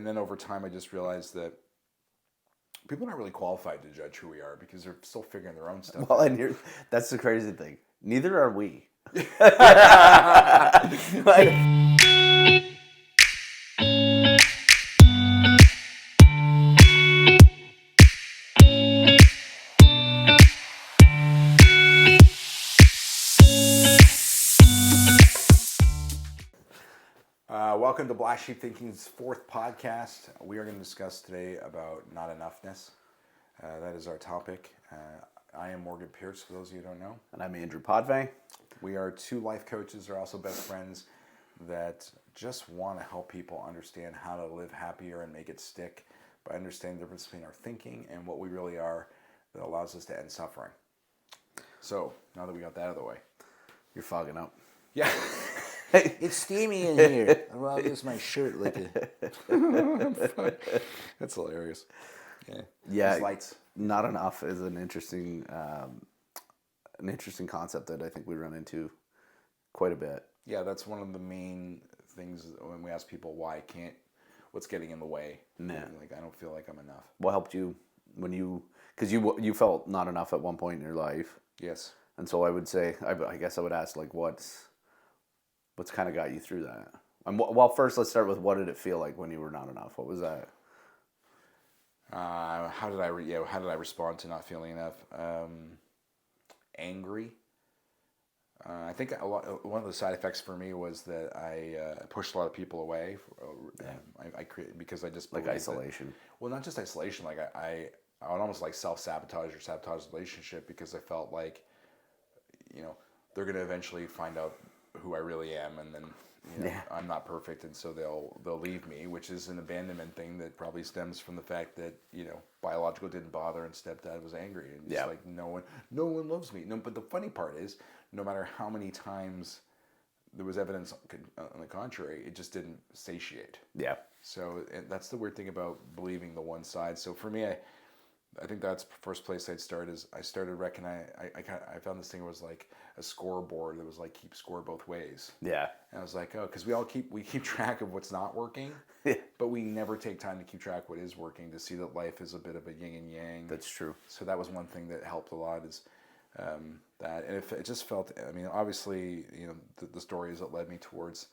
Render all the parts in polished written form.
and then over time, I just realized that people are not really qualified to judge who we are because they're still figuring their own stuff Well, out. and that's the crazy thing. Neither are we. Welcome to Black Sheep Thinking's fourth podcast. We are going to discuss today about not enoughness. That is our topic. I am Morgan Pierce, for those of you who don't know. And I'm Andrew Potvay. We are two life coaches, are also best friends that just want to help people understand how to live happier and make it stick by understanding the difference between our thinking and what we really are that allows us to end suffering. So, now that we got that out of the way. You're fogging up. Yeah. It's steamy in here. I'll use my shirt like a... That's hilarious. Yeah. Yeah. These lights. Not enough is an interesting concept that I think we run into quite a bit. Yeah, that's one of the main things when we ask people what's getting in the way. Nah. Like, I don't feel like I'm enough. What helped you because you felt not enough at one point in your life. Yes. And so I would say, I guess I would ask, like, what's kind of got you through that? Well, first let's start with what did it feel like when you were not enough? What was that? How did I respond to not feeling enough? Angry. I think one of the side effects for me was that I pushed a lot of people away. I created because I just Like isolation. Well, not just isolation. Like I would almost like self-sabotage or sabotage the relationship because I felt like, they're going to eventually find out who I really am, and then I'm not perfect, and so they'll leave me, which is an abandonment thing that probably stems from the fact that biological didn't bother and stepdad was angry and just like no one loves me. No, but the funny part is, no matter how many times there was evidence on the contrary, it just didn't satiate. Yeah. So that's the weird thing about believing the one side. So for me, I think that's the first place I'd start is I started recognizing, I found this thing was like a scoreboard that was like keep score both ways. Yeah. And I was like, because we keep track of what's not working, but we never take time to keep track what is working to see that life is a bit of a yin and yang. That's true. So that was one thing that helped a lot is that. And it just felt, obviously, the stories that led me towards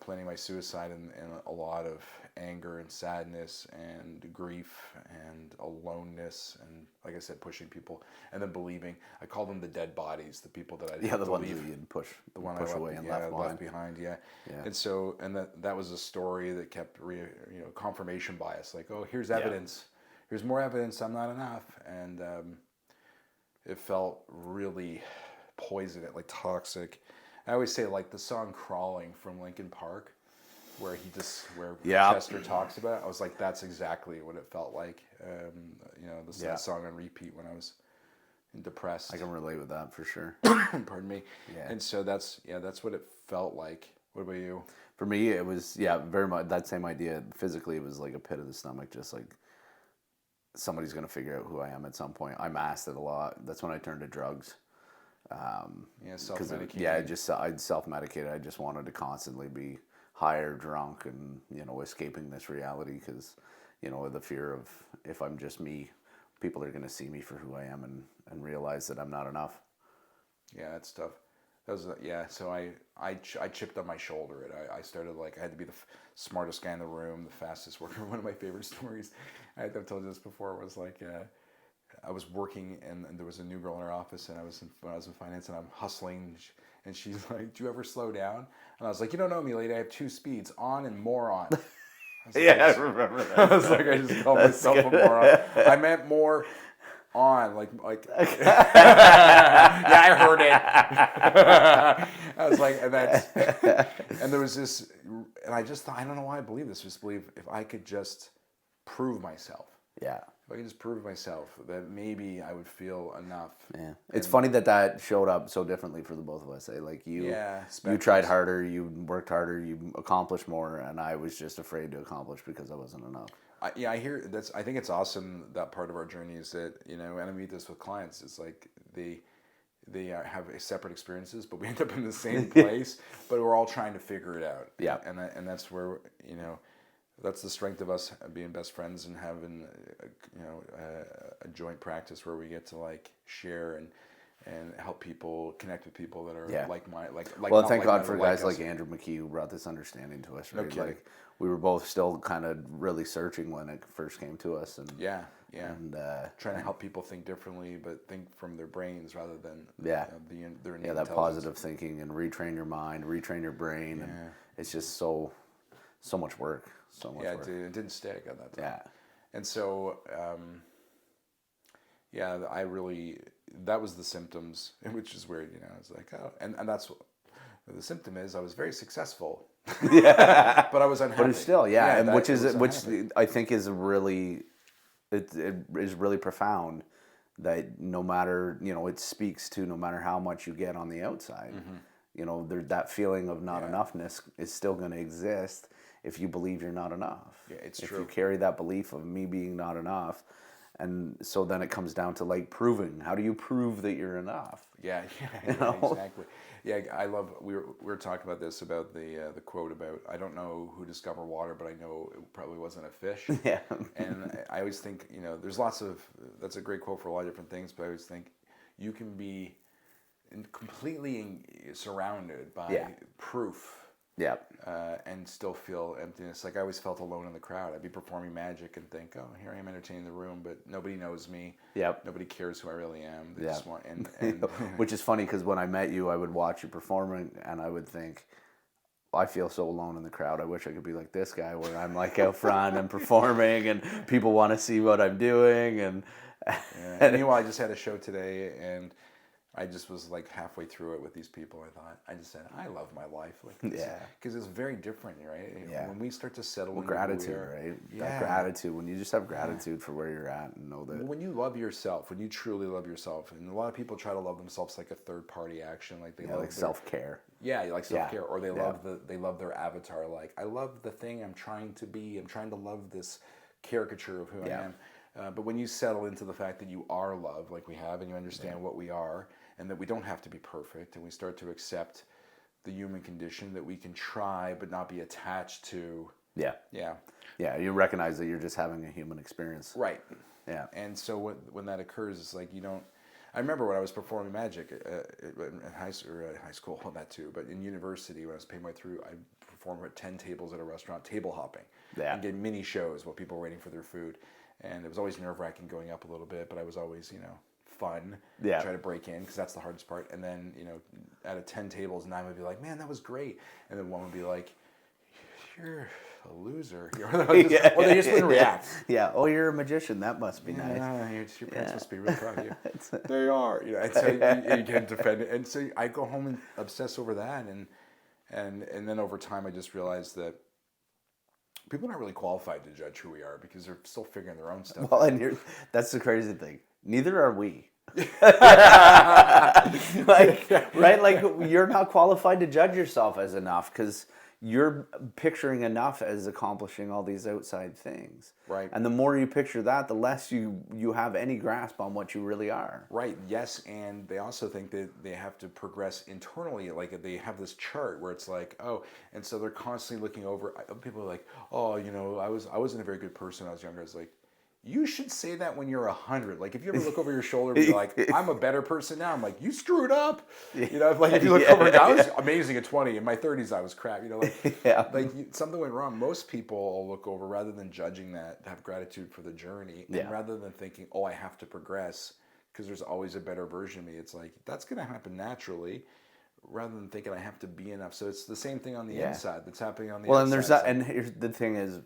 planning my suicide and a lot of anger and sadness and grief and aloneness and, like I said, pushing people and then believing. I call them the dead bodies, the people that I didn't the ones believe. you'd push I away and left behind. Yeah. And so, and that was a story that kept confirmation bias. Like, oh, here's evidence. Here's more evidence. I'm not enough. And it felt really poisonous, like toxic. I always say, like the song "Crawling" from Linkin Park, where Chester talks about it. I was like, that's exactly what it felt like. That song on repeat when I was depressed. I can relate with that for sure. Pardon me. Yeah. And so that's what it felt like. What about you? For me, it was very much that same idea. Physically, it was like a pit of the stomach, just like somebody's gonna figure out who I am at some point. I masked it a lot. That's when I turned to drugs. Self-medicating. I'd self-medicated. I just wanted to constantly be high or drunk and, escaping this reality because, the fear of if I'm just me, people are going to see me for who I am and realize that I'm not enough. Yeah, that's tough. So I chipped on my shoulder. I started I had to be the smartest guy in the room, the fastest worker. One of my favorite stories, I've told you this before, was like, I was working and there was a new girl in our office and when I was in finance and I'm hustling and she's like, do you ever slow down? And I was like, you don't know me, lady, I have 2 speeds, on and moron. I remember that. I was like, I just called myself a moron. I meant more on, like yeah, I heard it. I was like, and there was this, and I just thought, I don't know why I believe this, just believe if I could just prove myself. Yeah. If I could just prove myself, that maybe I would feel enough. Yeah. It's funny that showed up so differently for the both of us. Like you tried harder, you worked harder, you accomplished more, and I was just afraid to accomplish because I wasn't enough. I hear that's. I think it's awesome that part of our journey is that and I meet this with clients. It's like they have separate experiences, but we end up in the same place. But we're all trying to figure it out. Yeah, and that's where that's the strength of us being best friends and having a joint practice where we get to like share and help people connect with people that are Yeah. like my like Well, not thank God like-minded for like guys us. like Andrew McKee who brought this understanding to us. No Right? kidding. Like we were both still kind of really searching when it first came to us, and Yeah, and trying to help people think differently, but think from their brains rather than Yeah. their innate that intelligence. positive thinking and retrain your mind, retrain your brain, and it's just so much work, so much Yeah, work. it didn't stick at that time. Yeah, And so, I really, that was the symptoms, which is weird, it's like, oh, and that's what the symptom is. I was very successful, but I was unhappy. but it's still and that- which it is was which unhappy. I think is really it is really profound. That no matter it speaks to no matter how much you get on the outside, there that feeling of not enoughness is still going to exist if you believe you're not enough. Yeah, it's if true. you carry that belief of me being not enough, and so then it comes down to like proving. How do you prove that you're enough? Yeah, exactly. Yeah, I love. We were talking about this about the quote about I don't know who discovered water, but I know it probably wasn't a fish. Yeah. And I always think there's lots of that's a great quote for a lot of different things, but I always think you can be completely surrounded by proof. Yeah. And still feel emptiness. Like I always felt alone in the crowd. I'd be performing magic and think, oh, here I am entertaining the room, but nobody knows me. Yep. Nobody cares who I really am. They Yeah. just want, and Which is funny because when I met you, I would watch you performing and I would think, I feel so alone in the crowd. I wish I could be like this guy where I'm like out front and performing and people want to see what I'm doing. And and meanwhile, I just had a show today and I just was like halfway through it with these people. I just said, I love my life. Like, because it's very different, right? Yeah. When we start to settle into gratitude, who we are, right? Yeah. That gratitude. When you just have gratitude for where you're at and know that. When you love yourself, when you truly love yourself, and a lot of people try to love themselves like a third party action, like they love Like self-care. Yeah, like self-care, or they Yeah. love their avatar. Like I love the thing I'm trying to be. I'm trying to love this caricature of who I am. But when you settle into the fact that you are love, like we have, and you understand what we are, and that we don't have to be perfect, and we start to accept the human condition that we can try but not be attached to. Yeah. Yeah. Yeah. You recognize that you're just having a human experience. Right. Yeah. And so when that occurs, it's like you don't. I remember when I was performing magic in high school, well, that too, but in university when I was paying my way through, I performed at 10 tables at a restaurant, table hopping, Yeah. and did mini shows while people were waiting for their food. And it was always nerve-wracking going up a little bit, but I was always, fun. Yeah. Try to break in because that's the hardest part. And then, out of 10 tables, 9 would be like, man, that was great. And then 1 would be like, you're a loser. Or they just wouldn't react. Yeah. Oh, you're a magician. That must be nice. Your parents must be really proud of you. They are. And so you can defend it. And so I go home and obsess over that. And then over time, I just realized that people are not really qualified to judge who we are because they're still figuring their own stuff out. Well, and that's the crazy thing. Neither are we. Right? Like you're not qualified to judge yourself as enough because you're picturing enough as accomplishing all these outside things. Right. And the more you picture that, the less you have any grasp on what you really are. Right. Yes, and they also think that they have to progress internally. Like they have this chart where it's like, oh, and so they're constantly looking over. People are like, oh, I wasn't a very good person when I was younger. I was like, you should say that when you're 100. Like if you ever look over your shoulder and be like, I'm a better person now. I'm like, you screwed up. Like if you look over, I was amazing at 20. In my 30s, I was crap. Something went wrong. Most people look over rather than judging that, have gratitude for the journey, and rather than thinking, oh, I have to progress because there's always a better version of me. It's like that's going to happen naturally, rather than thinking I have to be enough. So it's the same thing on the inside that's happening on the outside. Well, and there's that. And here's the thing is,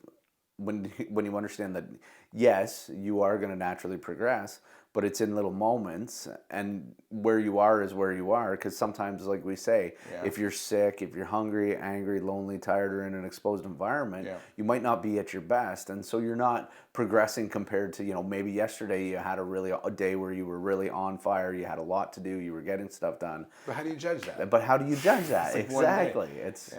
when you understand that, yes, you are going to naturally progress, but it's in little moments, and where you are is where you are. Because sometimes, like we say, if you're sick, if you're hungry, angry, lonely, tired, or in an exposed environment, you might not be at your best, and so you're not progressing compared to maybe yesterday you had a day where you were really on fire, you had a lot to do, you were getting stuff done. But how do you judge that? But how do you judge that? Like exactly. It's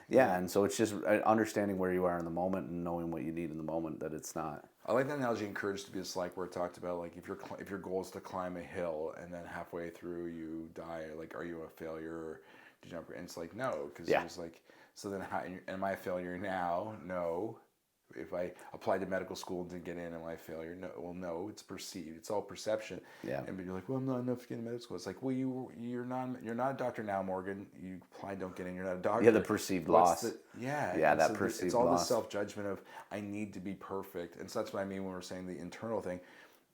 Yeah, and so it's just understanding where you are in the moment and knowing what you need in the moment, that it's not. I like that analogy in Courage to be Just Like, where it talked about like if your goal is to climb a hill and then halfway through you die, like are you a failure or did you jump? And it's like no, because it was like so then how am I a failure now? No, if I applied to medical school and didn't get in, am I a failure? No, well, no, it's perceived. It's all perception. Yeah. And but you're like, well, I'm not enough to get in medical school. It's like, well, you're not a doctor now, Morgan. You applied, don't get in. You're not a doctor. Yeah, the perceived loss. Yeah. Yeah, and that so perceived it's all loss. this self-judgment of I need to be perfect, and so that's what I mean when we're saying the internal thing.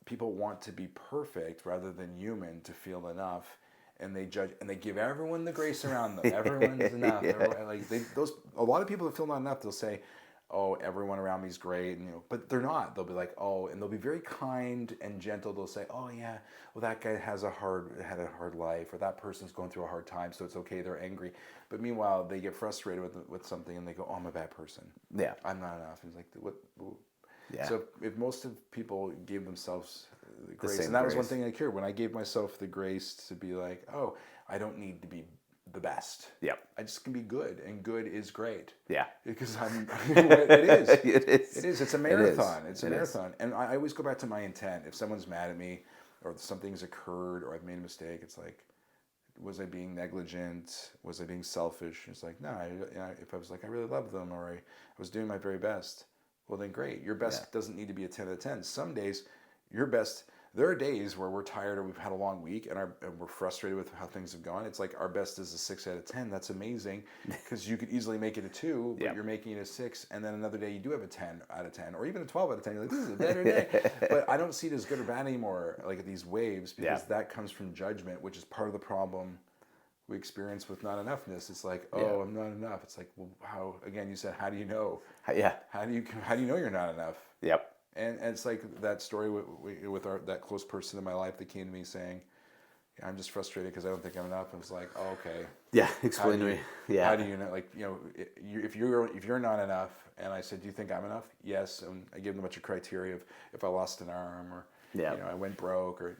People want to be perfect rather than human to feel enough. And they judge, and they give everyone the grace around them. Everyone's enough. Yeah. A lot of people that feel not enough, they'll say, "Oh, everyone around me is great," and but they're not. They'll be like, "Oh," and they'll be very kind and gentle. They'll say, "Oh yeah, well that guy had a hard life, or that person's going through a hard time, so it's okay." They're angry, but meanwhile they get frustrated with something, and they go, "Oh, I'm a bad person. Yeah. I'm not enough." And it's like, what? Yeah. So if most of people gave themselves the grace, same and that was one grace. thing I cared when I gave myself the grace to be like, oh, I don't need to be the best. Yep. I just can be good, and good is great. Yeah. Because it is. It is. It is. It's a It is. marathon. It's a It is. marathon. And I always go back to my intent. If someone's mad at me, or something's occurred, or I've made a mistake, it's like, was I being negligent? Was I being selfish? It's like, no. If I was like, I really love them, or I was doing my very best, well then great. Your best doesn't need to be a 10 out of 10. Some days, your best. There are days where we're tired or we've had a long week and we're frustrated with how things have gone. It's like our best is a 6 out of 10. That's amazing because you could easily make it a 2, but you're making it a 6. And then another day you do have a 10 out of 10 or even a 12 out of 10. You're like, this is a better day. But I don't see it as good or bad anymore, like these waves, because that comes from judgment, which is part of the problem we experience with not enoughness. It's like, oh, I'm not enough. It's like, well, how? Again, you said, how do you know? Yeah. How do you know you're not enough? Yep. And it's like that story with that close person in my life that came to me saying, I'm just frustrated because I don't think I'm enough. And it's like, oh, okay. Yeah. Explain to me. Yeah. How do you know? Like, if you're not enough, and I said, do you think I'm enough? Yes. And I gave them a bunch of criteria of if I lost an arm or I went broke or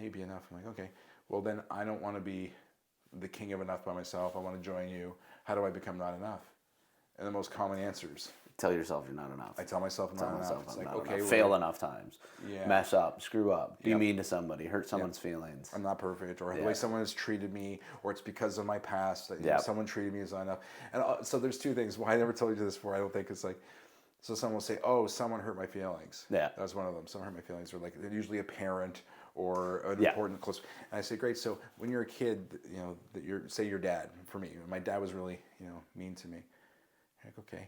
you'd be enough. I'm like, okay. Well, then I don't want to be the king of enough by myself. I want to join you. How do I become not enough? And the most common answers. Tell yourself you're not enough. I tell myself I'm not enough. It's like, okay, enough. Fail enough times. Yeah. Mess up. Screw up. Be mean to somebody. Hurt someone's feelings. I'm not perfect, or the way someone has treated me, or it's because of my past that someone treated me as not enough. And so there's two things. Well, I never told you this before. I don't think it's like. So someone will say, "Oh, someone hurt my feelings." Yeah. That's one of them. Someone hurt my feelings, or like usually a parent or an important close. And I say, "Great." So when you're a kid, say your dad. For me, my dad was really mean to me. I'm like, okay.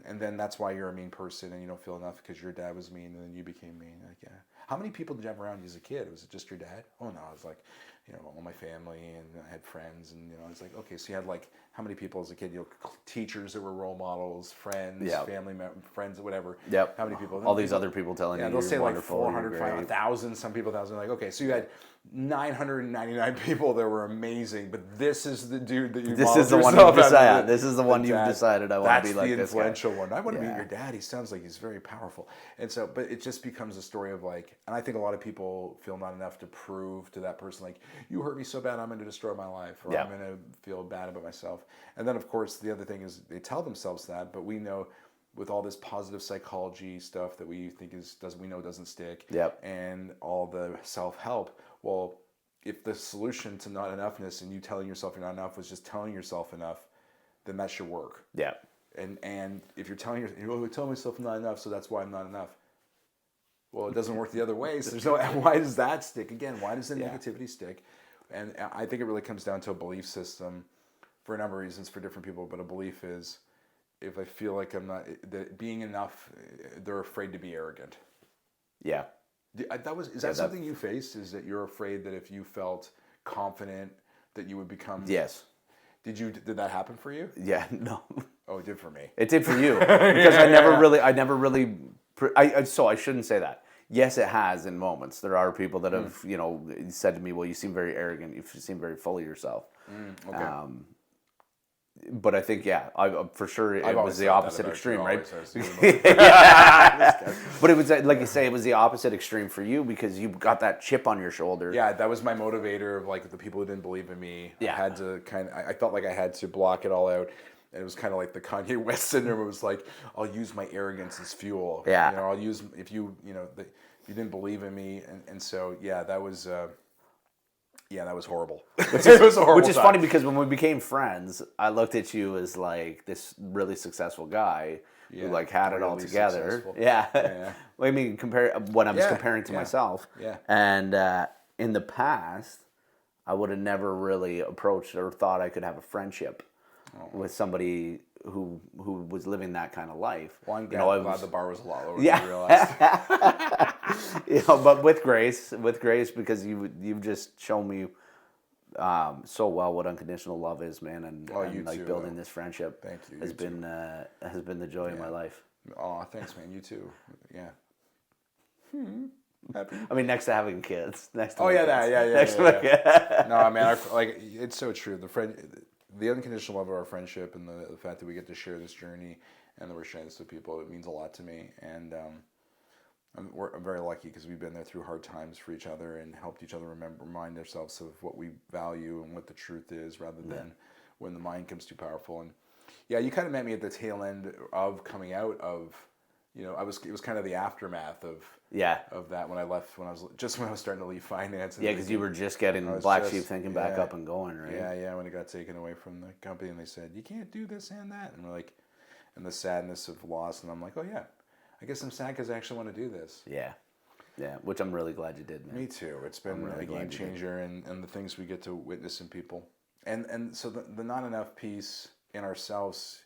And then that's why you're a mean person and you don't feel enough because your dad was mean and then you became mean. Like, yeah. How many people did you have around you as a kid? Was it just your dad? Oh no, it was like, all my family and I had friends and it's like, okay, so you had like how many people as a kid? Teachers that were role models, friends, family members, friends, whatever. Yep. How many people? All these other people telling you they'll you're say wonderful, like 400, you're great. 500,000, some people 1,000. Like, okay, so you had 999 people that were amazing, but this is the dude that you. This is the one you've you've decided. after This is the one you've decided I want to be like That's this the guy. influential one. I want to be Yeah. your dad. He sounds like he's very powerful, and so, but it just becomes a story of like, and I think a lot of people feel not enough to prove to that person like, you hurt me so bad, I'm going to destroy my life, or I'm going to feel bad about myself. And then of course the other thing is they tell themselves that, but we know. With all this positive psychology stuff that we think doesn't stick, and all the self-help, well, if the solution to not enoughness and you telling yourself you're not enough was just telling yourself enough, then that should work. Yeah. And if you're telling I tell myself I'm not enough, so that's why I'm not enough. Well, it doesn't work the other way. So there's no. Why does that stick? Again, why does the negativity stick? And I think it really comes down to a belief system, for a number of reasons for different people. But a belief is, if I feel like I'm not that being enough, they're afraid to be arrogant. Yeah. Is that something you faced? Is that you're afraid that if you felt confident that you would become? Yes. Did that happen for you? Yeah. No. Oh, it did for me. It did for you because I never really. So I shouldn't say that. Yes, it has in moments. There are people that have said to me, "Well, you seem very arrogant. You seem very full of yourself." Okay. But I think, for sure, it was the opposite extreme, right? But it was, like you say, it was the opposite extreme for you because you got that chip on your shoulder. Yeah, that was my motivator of like the people who didn't believe in me. Yeah. I had to I felt like I had to block it all out. And it was kind of like the Kanye West syndrome. It was like, I'll use my arrogance as fuel. Yeah. I'll use, if you didn't believe in me. And so, yeah, that was, Yeah, that was horrible. It was a horrible Which is time. funny because when we became friends, I looked at you as like this really successful guy who Yeah, like had it all really together. successful. Yeah. Yeah. Well, I mean, compare when I was Yeah, comparing to yeah, myself. yeah. And in the past, I would have never really approached or thought I could have a friendship with somebody who was living that kind of life. Well, I'm You glad, know, I glad was- the bar was a lot lower Yeah. than I realized. you know, but with Grace, because you've just shown me so well what unconditional love is, man, and, Oh, you like too. building this friendship Thank you, has you too. been the joy of my life. Oh, thanks, man. You too. Yeah. Happy. I mean, next to having kids, next to Oh my yeah, kids. that, yeah, Next to yeah, my yeah. kids. No, man, like it's so true. The unconditional love of our friendship, and the fact that we get to share this journey, and that we're sharing this with people, it means a lot to me. And I'm very lucky because we've been there through hard times for each other and helped each other remind ourselves of what we value and what the truth is, rather than when the mind comes too powerful. And yeah, you kind of met me at the tail end of coming out of, you know, it was kind of the aftermath of Yeah. that when I left, when I was starting to leave finance. And Yeah, because you were just getting I was Black just- Sheep thinking back yeah. up and going, right? Yeah, when it got taken away from the company and they said, you can't do this and that. And we're like, and the sadness of loss. And I'm like, oh yeah, I guess I'm sad because I actually want to do this. Yeah. Yeah, which I'm really glad you did, man. Me too. It's been really a glad game you did. changer, and the things we get to witness in people. And so the not enough piece in ourselves,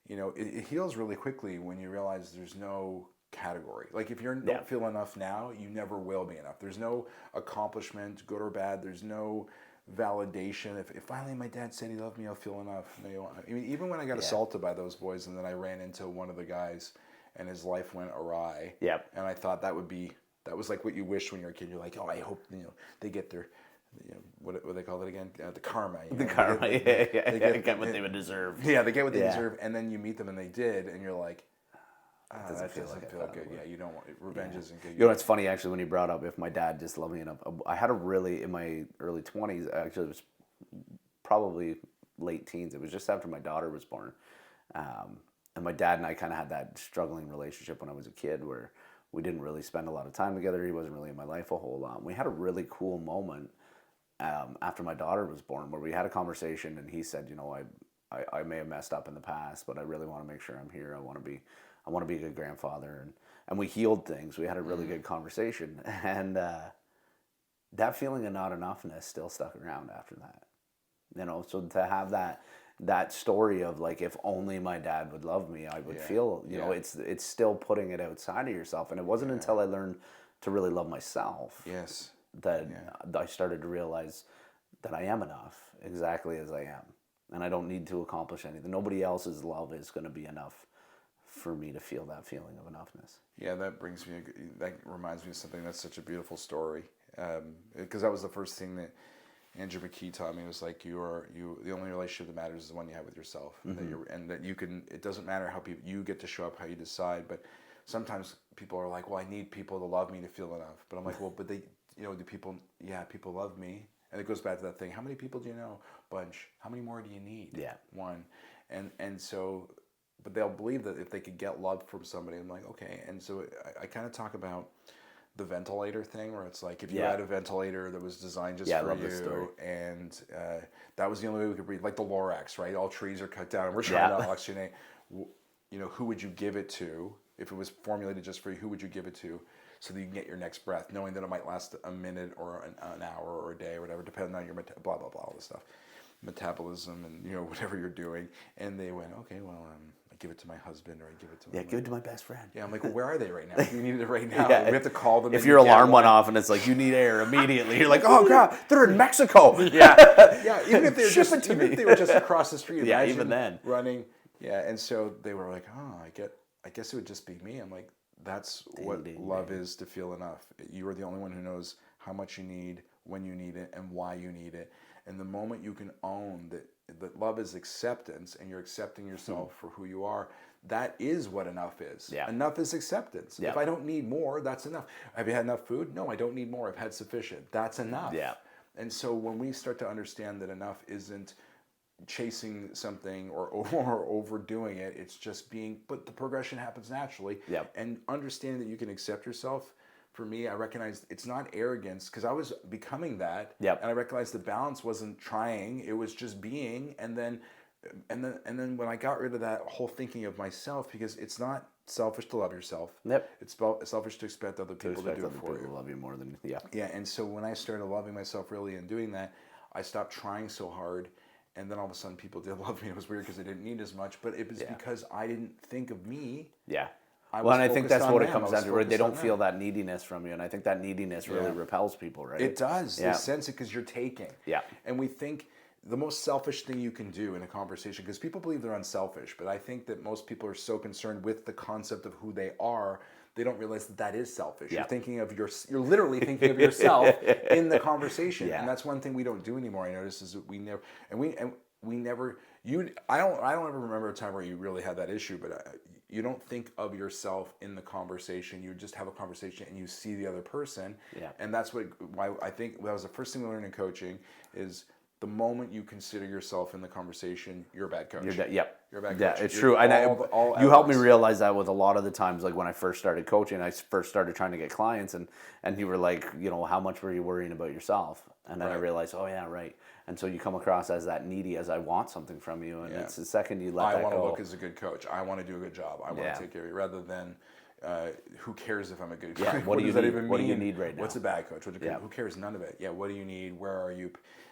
you know, it heals really quickly when you realize there's no category. Like if you don't feel enough now, you never will be enough. There's no accomplishment, good or bad. There's no validation. If finally my dad said he loved me, I'll feel enough. I mean, even when I got assaulted by those boys, and then I ran into one of the guys, and his life went awry. Yep. And I thought that was like what you wish when you're a kid. You're like, oh, I hope they get their, what do they call it again? The karma. The karma, they get what they they would deserve. Yeah, they get what they Yeah. deserve, and then you meet them and they did, and you're like, that doesn't doesn't feel like I feel thought it good. would. Yeah, you don't want revenge isn't good. You know, it's funny actually when you brought up if my dad just loved me enough. I had a really, in my early 20s, actually it was probably late teens. It was just after my daughter was born. And my dad and I kind of had that struggling relationship when I was a kid where we didn't really spend a lot of time together. He wasn't really in my life a whole lot. We had a really cool moment after my daughter was born where we had a conversation and he said, you know, I may have messed up in the past, but I really want to make sure I'm here. I want to be a good grandfather. And we healed things. We had a really good conversation. And that feeling of not enoughness still stuck around after that. You know, so to have that story of like, if only my dad would love me, I would feel, you know, it's still putting it outside of yourself. And it wasn't until I learned to really love myself Yes. that I started to realize that I am enough exactly as I am. And I don't need to accomplish anything. Nobody else's love is going to be enough for me to feel that feeling of enoughness. Yeah, that reminds me of something that's such a beautiful story. Because that was the first thing that Andrew McKee taught me, was like, the only relationship that matters is the one you have with yourself. Mm-hmm. And that you can, it doesn't matter how you get to show up, how you decide, but sometimes people are like, well, I need people to love me to feel enough. But I'm like, well, but people love me. And it goes back to that thing. How many people do you know? Bunch. How many more do you need? Yeah. One. And so, but they'll believe that if they could get love from somebody, I'm like, okay. And so I kind of talk about the ventilator thing, where it's like if you had a ventilator that was designed just for you, and that was the only way we could breathe, like the Lorax, right? All trees are cut down, and we're trying to oxygenate. You know, who would you give it to if it was formulated just for you? Who would you give it to so that you can get your next breath, knowing that it might last a minute or an hour or a day or whatever, depending on your blah blah blah, all this stuff, metabolism, and whatever you're doing. And they went, okay, well, I give it to my husband, or I give it to give it to my best friend. Yeah, I'm like, well, where are they right now? You need it right now. Yeah. We have to call them. If your alarm went off and it's like, you need air immediately, you're like, oh God, they're in Mexico. Yeah, even if they were Ship if they were just across the street. Yeah, imagine even then. running. Yeah, and so they were like, oh, I guess it would just be me. I'm like, that's what love is, to feel enough. You are the only one who knows how much you need, when you need it, and why you need it. And the moment you can own that love is acceptance, and you're accepting yourself for who you are, that is what enough is. Yeah. Enough is acceptance. Yeah. If I don't need more, that's enough. Have you had enough food? No, I don't need more. I've had sufficient. That's enough. Yeah. And so when we start to understand that enough isn't chasing something or overdoing it, it's just being, but the progression happens naturally. Yep. And understand that you can accept yourself for me, I recognized it's not arrogance because I was becoming that. Yep. And I recognized the balance wasn't trying; it was just being. And then when I got rid of that whole thinking of myself, because it's not selfish to love yourself. Yep. It's selfish to expect other people to do it for you. Love you more than yeah. Yeah. And so when I started loving myself really and doing that, I stopped trying so hard. And then all of a sudden, people did love me. It was weird because they didn't need as much, but it was because I didn't think of me. Yeah. I Well, and I think focused that's on what it them. comes I was down to, where they focused on don't feel them. that neediness from you, and I think that neediness really repels people, right? It does. Yeah. They sense it because you're taking. Yeah. And we think the most selfish thing you can do in a conversation, because people believe they're unselfish, but I think that most people are so concerned with the concept of who they are, they don't realize that that is selfish. Yeah. You're thinking of you're literally thinking of yourself in the conversation, Yeah. and that's one thing we don't do anymore. I notice is that we never. I don't ever remember a time where you really had that issue, but you don't think of yourself in the conversation. You just have a conversation and you see the other person. Yeah. And that's why I think that was the first thing we learned in coaching is the moment you consider yourself in the conversation, you're a bad coach. Yep. You're a bad Yeah, coach. it's You're true. And all you helped me evidence. realize that with a lot of the times, like when I first started coaching, I first started trying to get clients, and you were like, how much were you worrying about yourself? And then I Right. realized, oh yeah, right. And so you come across as that needy, as I want something from you, and Yeah. it's the second you let I that want to go. look as a good coach. I want to do a good job. I want Yeah. to take care of you, rather than who cares if I'm a good Yeah, coach? what do you does that need? even What do you mean? need right now? What's a bad coach? What's a good, Yeah. Who cares? None of it. Yeah. What do you need? Where are you?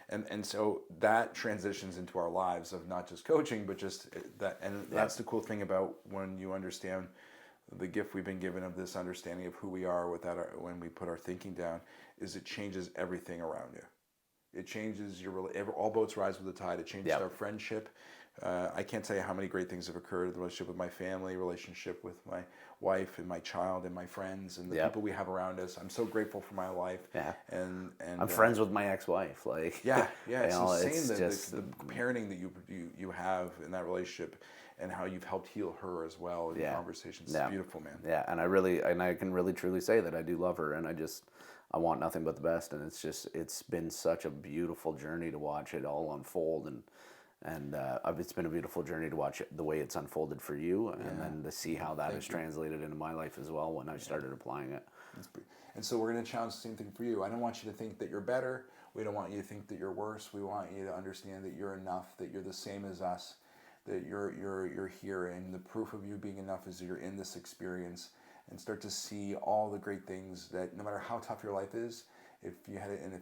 And so that transitions into our lives of not just coaching, but just that. And that's the cool thing about when you understand the gift we've been given of this understanding of who we are when we put our thinking down, is it changes everything around you. It changes all boats rise with the tide. It changes Yep. our friendship. I can't tell you how many great things have occurred. The relationship with my family, relationship with my wife and my child and my friends and the Yep. people we have around us. I'm so grateful for my life. Yeah. And I'm friends with my ex-wife. Like, Yeah, it's insane it's the just parenting that you have in that relationship and how you've helped heal her as well in conversations. It's Yeah. beautiful, man. Yeah, and I can really truly say that I do love her, and I want nothing but the best, and it's been such a beautiful journey to watch it all unfold, and it's been a beautiful journey to watch the way it's unfolded for you, and then to see how that has translated into my life as well when I started applying it. And so we're going to challenge the same thing for you. I don't want you to think that you're better. We don't want you to think that you're worse. We want you to understand that you're enough, that you're the same as us, that you're here, and the proof of you being enough is that you're in this experience, and start to see all the great things that no matter how tough your life is, if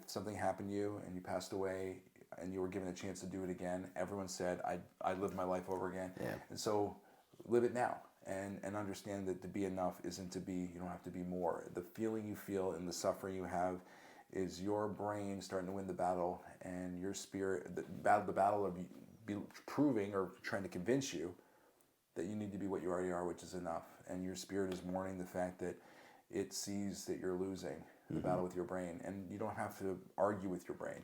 something happened to you and you passed away and you were given a chance to do it again, everyone said, I lived my life over again. Yeah. And so live it now and understand that to be enough isn't to be, you don't have to be more. The feeling you feel and the suffering you have is your brain starting to win the battle, and your spirit, the battle of proving or trying to convince you that you need to be what you already are, which is enough. And your spirit is mourning the fact that it sees that you're losing the battle with your brain. And you don't have to argue with your brain.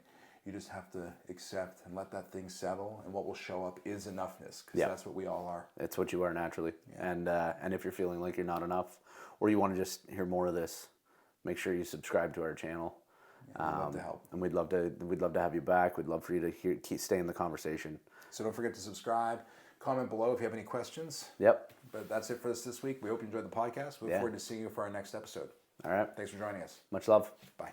You just have to accept and let that thing settle. And what will show up is enoughness, because that's what we all are. It's what you are naturally. And if you're feeling like you're not enough, or you want to just hear more of this, make sure you subscribe to our channel. We'd love to help. And we'd love to have you back. We'd love for you to stay in the conversation. So don't forget to subscribe. Comment below if you have any questions. Yep. But that's it for us this week. We hope you enjoyed the podcast. We look forward to seeing you for our next episode. All right. Thanks for joining us. Much love. Bye.